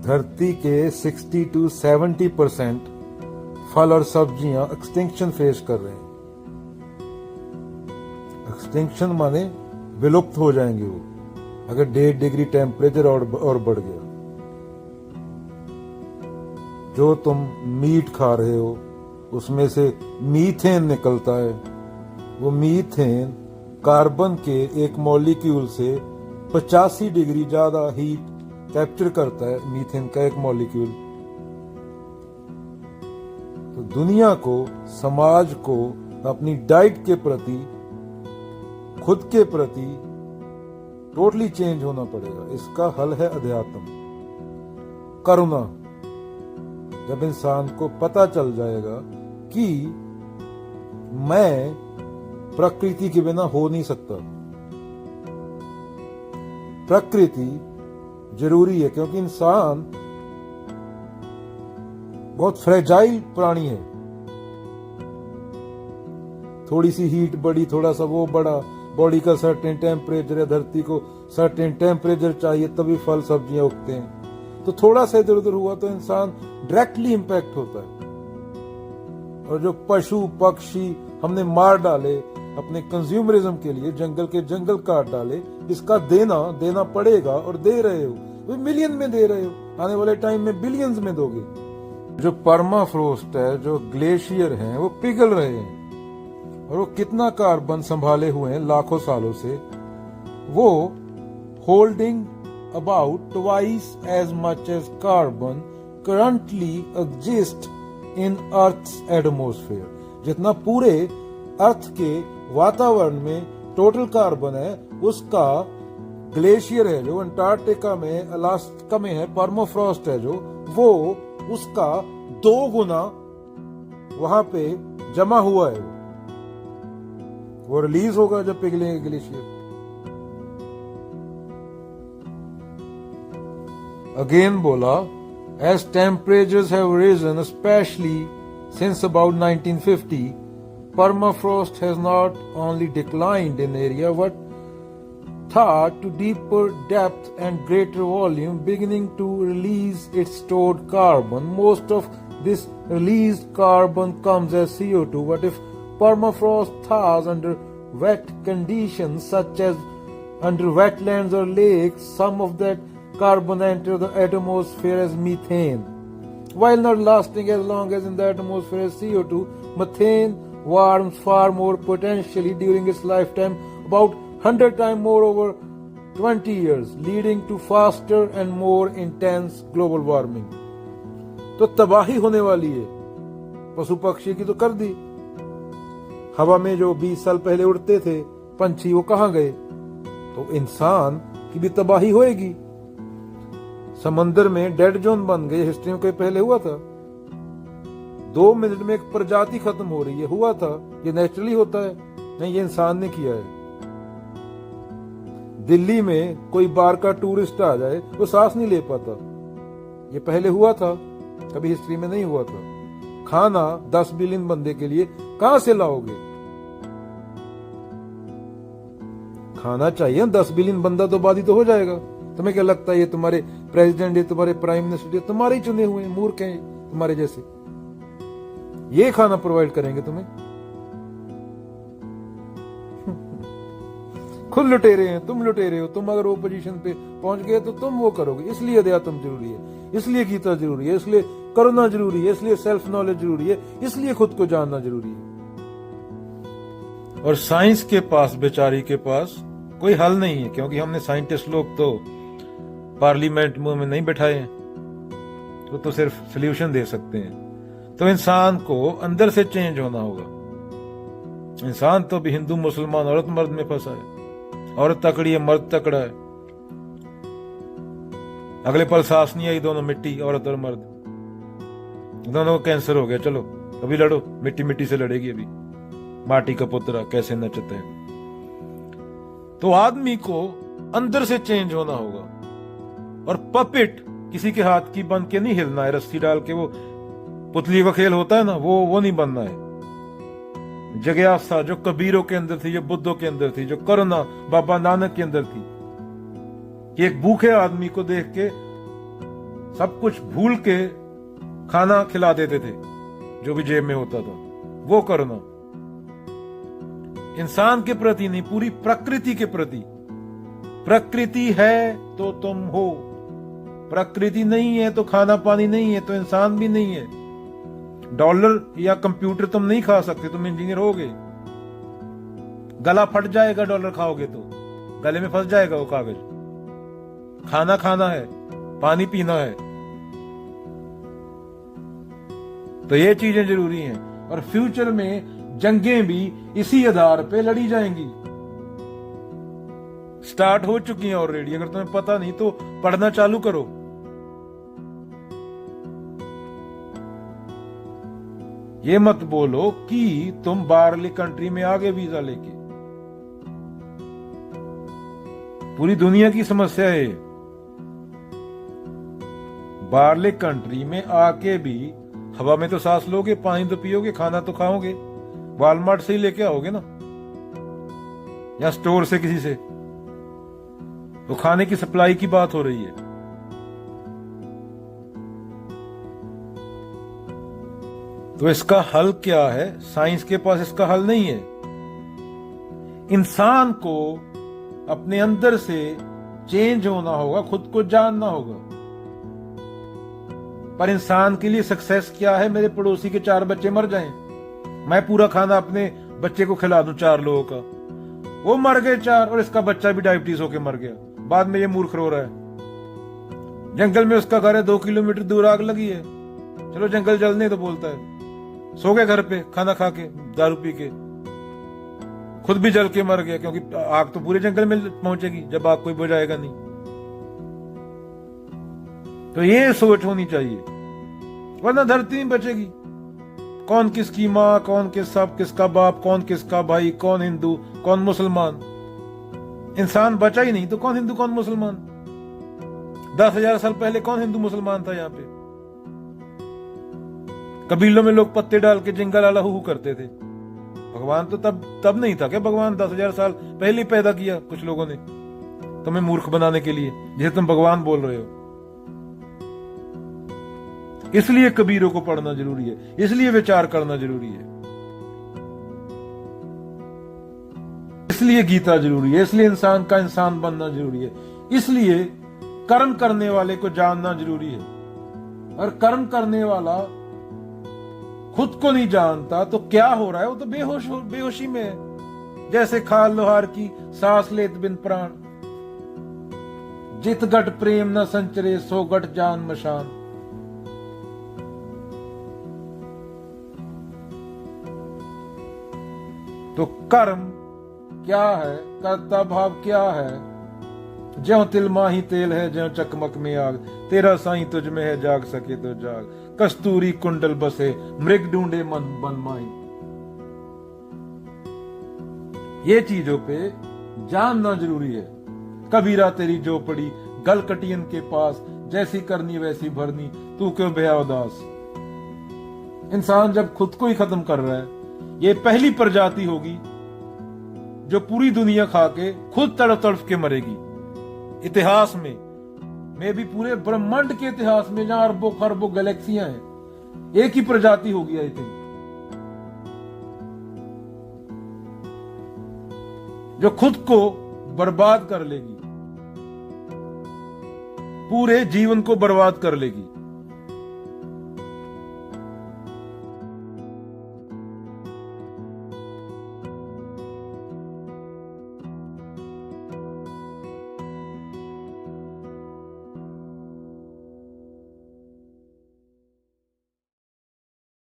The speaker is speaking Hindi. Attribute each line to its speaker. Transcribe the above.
Speaker 1: धरती के 60 to 70% फल और सब्जियां एक्सटिंक्शन फेस कर रहे हैं। एक्सटिंक्शन माने विलुप्त हो जाएंगे वो, अगर 1.5 डिग्री टेम्परेचर और बढ़ गया। जो तुम मीट खा रहे हो उसमें से मीथेन निकलता है। वो मीथेन कार्बन के एक मॉलिक्यूल से 85 डिग्री ज्यादा हीट कैप्चर करता है, मीथेन का एक मॉलिक्यूल। तो दुनिया को, समाज को अपनी डाइट के प्रति, खुद के प्रति टोटली चेंज होना पड़ेगा। इसका हल है अध्यात्म, करुणा। जब इंसान को पता चल जाएगा कि मैं प्रकृति के बिना हो नहीं सकता, प्रकृति जरूरी है, क्योंकि इंसान बहुत फ्रेजाइल प्राणी है। थोड़ी सी हीट बढ़ी, थोड़ा सा वो बढ़ा, बॉडी का सर्टेन टेम्परेचर है, धरती को सर्टेन टेम्परेचर चाहिए तभी फल सब्जियां उगते हैं। तो थोड़ा सा इधर उधर हुआ तो इंसान डायरेक्टली इंपैक्ट होता है। और जो पशु पक्षी हमने मार डाले अपने कंज्यूमरिज्म के लिए, जंगल के जंगल काट डाले, इसका देना पड़ेगा। और दे रहे हो, वो मिलियन में दे रहे हो, आने वाले टाइम में बिलियंस में दोगे। जो परमाफ्रोस्ट है, जो ग्लेशियर हैं, वो पिघल रहे हैं और वो कितना कार्बन संभाले हुए हैं लाखों सालों से। वो holding about twice as much as carbon currently exists in Earth's atmosphere। जितना पूरे अर्थ के वातावरण में टोटल कार्बन है, उसका ग्लेशियर है जो अंटार्कटिका में, अलास्का में है, परमाफ्रॉस्ट है जो, वो उसका 2 गुना वहां पे जमा हुआ है। वो रिलीज होगा जब पिघलेंगे ग्लेशियर। Again बोला, as temperatures have risen, especially since about 1950, permafrost has not only declined in area but thawed to deeper depth and greater volume, beginning to release its stored carbon. Most of this released carbon comes as CO2, but if permafrost thaws under wet conditions such as under wetlands or lakes, some of that carbon enter the atmosphere as methane. While not lasting as long as in the atmosphere as CO2, methane warms far more potentially during its lifetime, about 100 times more over 20 years, leading to faster and more intense global warming. तो तबाही होने वाली है। पशु पक्षी की तो कर दी, हवा में जो 20 साल पहले उड़ते थे पंछी, वो कहां गए? तो इंसान की भी तबाही होएगी। समंदर में डेड जोन बन गए, हिस्ट्री में कोई पहले हुआ था? 2 मिनट में एक प्रजाति खत्म हो रही है, हुआ था? ये नेचुरली होता है? नहीं, ये इंसान ने किया है। दिल्ली में कोई बाहर का टूरिस्ट आ जाए, वो सांस नहीं ले पाता, ये पहले हुआ था? कभी हिस्ट्री में नहीं हुआ था। खाना 10 बिलियन बंदे के लिए कहां से लाओगे? खाना चाहिए, 10 बिलियन बंदा तो आबादी तो हो जाएगा। तुम्हें क्या लगता है ये तुम्हारे प्रेसिडेंट, ये तुम्हारे प्राइम मिनिस्टर, तुम्हारे ही चुने हुए मूर्ख हैं तुम्हारे जैसे, ये खाना प्रोवाइड करेंगे तुम्हें? खुद लुटेरे हैं, तुम लुटेरे हो। तुम अगर वो पोजीशन पे पहुंच गए तो तुम वो करोगे। इसलिए अध्यात्म जरूरी है, इसलिए गीता जरूरी है, इसलिए करुणा जरूरी है, इसलिए सेल्फ नॉलेज जरूरी है, इसलिए खुद को जानना जरूरी है। और साइंस के पास, बेचारी के पास कोई हल नहीं है, क्योंकि हमने साइंटिस्ट लोग तो पार्लियामेंट में नहीं बैठाए हैं, तो सिर्फ सोल्यूशन दे सकते हैं। तो इंसान को अंदर से चेंज होना होगा। इंसान तो भी हिंदू मुसलमान औरत मर्द में फंसा है। औरत तकड़ी है, मर्द तकड़ा है। अगले पल सांस नहीं आई, दोनों मिट्टी, औरत और मर्द, दोनों को कैंसर हो गया। चलो अभी लड़ो, मिट्टी मिट्टी से लड़ेगी अभी। माटी का पुतरा कैसे नचता है। तो आदमी को अंदर से चेंज होना होगा। और पपेट किसी के हाथ की बन के नहीं हिलना है, रस्सी डाल के वो पुतली का खेल होता है ना, वो नहीं बनना है। जिज्ञासा जो कबीरों के अंदर थी, जो बुद्धों के अंदर थी, जो करुणा बाबा नानक के अंदर थी, कि एक भूखे आदमी को देख के सब कुछ भूल के खाना खिला देते थे, जो भी जेब में होता था वो करना। इंसान के प्रति नहीं, पूरी प्रकृति के प्रति। प्रकृति है तो तुम हो, प्रकृति नहीं है तो खाना पानी नहीं है, तो इंसान भी नहीं है। डॉलर या कंप्यूटर तुम नहीं खा सकते, तुम इंजीनियर होगे। गला फट जाएगा डॉलर खाओगे तो, गले में फंस जाएगा वो कागज। खाना खाना है, पानी पीना है, तो ये चीजें जरूरी हैं। और फ्यूचर में जंगें भी इसी आधार पे लड़ी जाएंगी, स्टार्ट हो चुकी हैं ऑलरेडी। अगर तुम्हें पता नहीं तो पढ़ना चालू करो। ये मत बोलो कि तुम बाहरली कंट्री में आगे वीजा लेके। पूरी दुनिया की समस्या है। बाहरले कंट्री में आके भी हवा में तो सांस लोगे, पानी तो पियोगे, खाना तो खाओगे, वॉलमार्ट से ही लेके आओगे ना, या स्टोर से किसी से। तो खाने की सप्लाई की बात हो रही है। तो इसका हल क्या है? साइंस के पास इसका हल नहीं है। इंसान को अपने अंदर से चेंज होना होगा, खुद को जानना होगा। पर इंसान के लिए सक्सेस क्या है? मेरे पड़ोसी के 4 बच्चे मर जाएं, मैं पूरा खाना अपने बच्चे को खिला दूं 4 लोगों का, वो मर गए 4 और इसका बच्चा भी डायबिटीज होके मर गया। बाद में ये मूर्ख रो रहा है। जंगल में उसका घर है, 2 किलोमीटर दूर आग लगी है, चलो जंगल जलने तो बोलता है। सो गए घर पे खाना खा के, दारू पी के, खुद भी जल के मर गया, क्योंकि आग तो पूरे जंगल में पहुंचेगी जब आग कोई बुझाएगा नहीं। तो ये सोच होनी चाहिए, वरना धरती नहीं बचेगी। कौन किसकी माँ, कौन किसका बाप, कौन किसका भाई, कौन हिंदू कौन मुसलमान। इंसान बचा ही नहीं तो कौन हिंदू कौन मुसलमान। 10,000 साल पहले कौन हिंदू मुसलमान था यहाँ पे? कबीलों में लोग पत्ते डाल के जिंगल आला हु करते थे। भगवान तो तब नहीं था क्या? भगवान 10,000 साल पहले ही पैदा किया कुछ लोगों ने, तुम्हें मूर्ख बनाने के लिए, जिसे तुम भगवान बोल रहे हो। इसलिए कबीरों को पढ़ना जरूरी है, इसलिए विचार करना जरूरी है, इसलिए गीता जरूरी है, इसलिए इंसान का इंसान बनना जरूरी है, इसलिए कर्म करने वाले को जानना जरूरी है। और कर्म करने वाला खुद को नहीं जानता तो क्या हो रहा है? वो तो बेहोशी में है। जैसे खाल लोहार की, सांस लेत बिन प्राण, जित गट प्रेम न संचरे, सो गट जान मशान। तो कर्म क्या है? कर्ता भाव क्या है? ज्यों तिल माही तेल है, ज्यों चकमक में आग, तेरा साईं तुझ में है, जाग सके तो जाग। कस्तूरी कुंडल बसे, मृग ढूंढे मन बन माही। ये चीजों पे जानना जरूरी है। कबीरा तेरी जो पड़ी, गल कटियन के पास, जैसी करनी वैसी भरनी, तू क्यों भया उदास। इंसान जब खुद को ही खत्म कर रहा है, ये पहली प्रजाति होगी जो पूरी दुनिया खा के खुद तड़प तड़प के मरेगी। इतिहास में भी पूरे ब्रह्मांड के इतिहास में, जहां अरबों खरबों गैलेक्सियां हैं, एक ही प्रजाति होगी आई थिंक, जो खुद को बर्बाद कर लेगी, पूरे जीवन को बर्बाद कर लेगी।